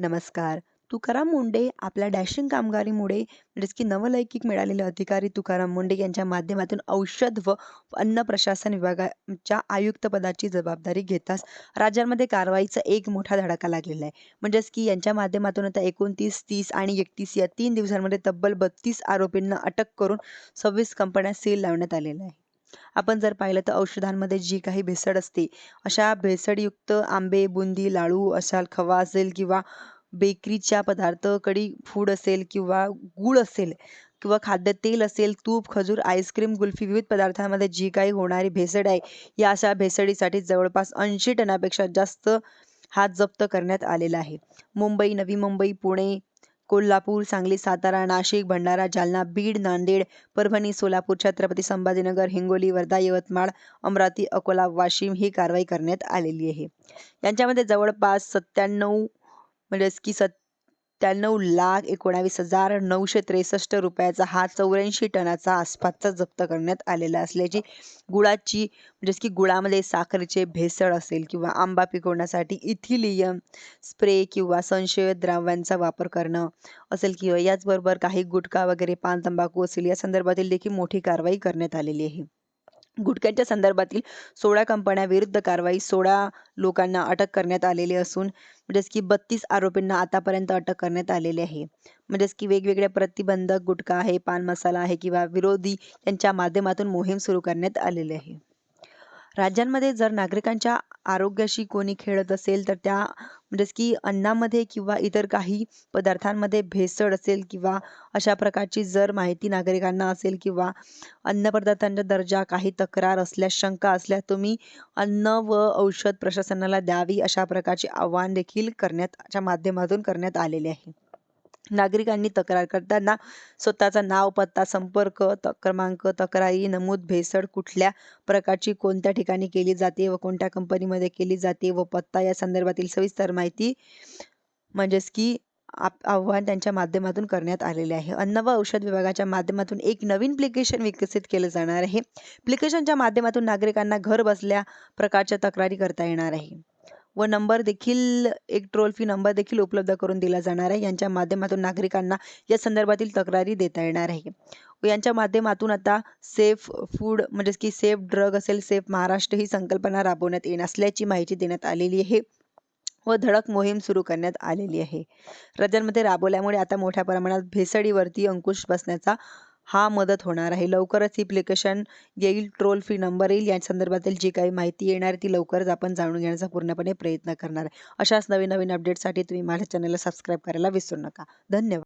नमस्कार. तुकाराम मुंडे आपल्या डॅशिंग कामगिरीमुळे म्हणजेच की नवलौकिक मिळालेले अधिकारी तुकाराम मुंडे यांच्या माध्यमातून औषध व अन्न प्रशासन विभागाच्या आयुक्तपदाची जबाबदारी घेताच राज्यांमध्ये कारवाईचा एक मोठा धडाका लागलेला आहे. म्हणजेच की यांच्या माध्यमातून आता 29, 30 आणि 31 या 3 दिवसांमध्ये तब्बल 32 आरोपींना अटक करून 26 कंपन्या सील लावण्यात आलेल्या आहे. आपण जर पाहिलं तर औषधांमध्ये जी काही भेसळ असते, अशा भेसळयुक्त आंबे, बुंदी, लाडू असाल, खवा असेल किंवा बेकरीच्या पदार्थ, कडी फूड असेल किंवा गूळ असेल किंवा खाद्यतेल असेल, तूप, खजूर, आईस्क्रीम, कुल्फी विविध पदार्थांमध्ये जी काही होणारी भेसळ आहे, या अशा भेसळीसाठी जवळपास 80 टनापेक्षा जास्त हा जप्त करण्यात आलेला आहे. मुंबई, नवी मुंबई, पुणे, कोल्हापूर, सांगली, सातारा, नाशिक, भंडारा, जालना, बीड, नांदेड, परभणी, सोलापूर, छत्रपती संभाजीनगर, हिंगोली, वर्धा, यवतमाळ, अमरावती, अकोला, वाशिम ही कारवाई करण्यात आलेली आहे. यांच्यामध्ये जवळपास 97 म्हणजेच की 97,19,963 रुपयाचा हा 84 टनाचा आसपासचा जप्त करण्यात आलेला असल्याची गुळाची म्हणजेच की गुळामध्ये साखरेचे भेसळ असेल किंवा आंबा पिकवण्यासाठी इथिलियम स्प्रे किंवा संशयित द्रव्यांचा वापर करणं असेल किंवा याचबरोबर काही गुटखा वगैरे पान तंबाखू असेल या संदर्भातील देखील मोठी कारवाई करण्यात आलेली आहे. गुटख्यांच्या संदर्भातील 16 कंपन्यांविरुद्ध कारवाई 16 लोकांना अटक करण्यात आलेली असून म्हणजेच की 32 आरोपींना आतापर्यंत अटक करण्यात आलेली आहे. म्हणजेच की वेगवेगळ्या प्रतिबंधक गुटखा आहे, पान मसाला आहे किंवा विरोधी यांच्या माध्यमातून मोहीम सुरू करण्यात आलेली आहे. राज्यांमध्ये जर नागरिकांच्या आरोग्याशी कोणी खेळत असेल तर त्या म्हणजेच की अन्नामध्ये किंवा इतर काही पदार्थांमध्ये भेसळ असेल किंवा अशा प्रकारची जर माहिती नागरिकांना असेल किंवा अन्नपदार्थांचा दर्जा काही तक्रार असल्यास शंका असल्यास तुम्ही अन्न व औषध प्रशासनाला द्यावी अशा प्रकारचे आवाहन देखील करण्याच्या माध्यमातून करण्यात आलेले आहे. नागरिकांनी तक्रार करताना स्वतःचा नाव, पत्ता, संपर्क क्रमांक, तक्रारी नमूद, भेसळ कुठल्या प्रकारची कोणत्या ठिकाणी केली जाते व कोणत्या कंपनीमध्ये केली जाते व पत्ता या संदर्भातील सविस्तर माहिती म्हणजेच की आव्हान त्यांच्या माध्यमातून करण्यात आलेले आहे. अन्न व औषध विभागाच्या माध्यमातून एक नवीन ॲप्लिकेशन विकसित केलं जाणार आहे. ॲप्लिकेशनच्या माध्यमातून नागरिकांना घर बसल्या प्रकारच्या तक्रारी करता येणार आहे व नंबर देखील एक टोल फ्री नंबर देखील उपलब्ध करून दिला जाणार आहे. यांच्या माध्यमातून नागरिकांना या संदर्भातील तक्रारी देता येणार आहे व यांच्या माध्यमातून आता सेफ फूड म्हणजेच की सेफ ड्रग असेल, सेफ महाराष्ट्र ही संकल्पना राबवण्यात येणार असल्याची माहिती देण्यात आलेली आहे व धडक मोहीम सुरू करण्यात आलेली आहे. राज्यांमध्ये राबवल्यामुळे आता मोठ्या प्रमाणात भेसळीवरती अंकुश बसण्याचा हा मदत होणार आहे. लवकरच ही ॲप्लिकेशन येईल, टोल फ्री नंबर येईल, या संदर्भातील जी काही माहिती येणार ती लवकरच आपण जाणून घेण्याचा पूर्णपणे प्रयत्न करणार आहे. अशाच नवीन नवीन अपडेटसाठी तुम्ही माझ्या चॅनलला सबस्क्राईब करायला विसरू नका. धन्यवाद.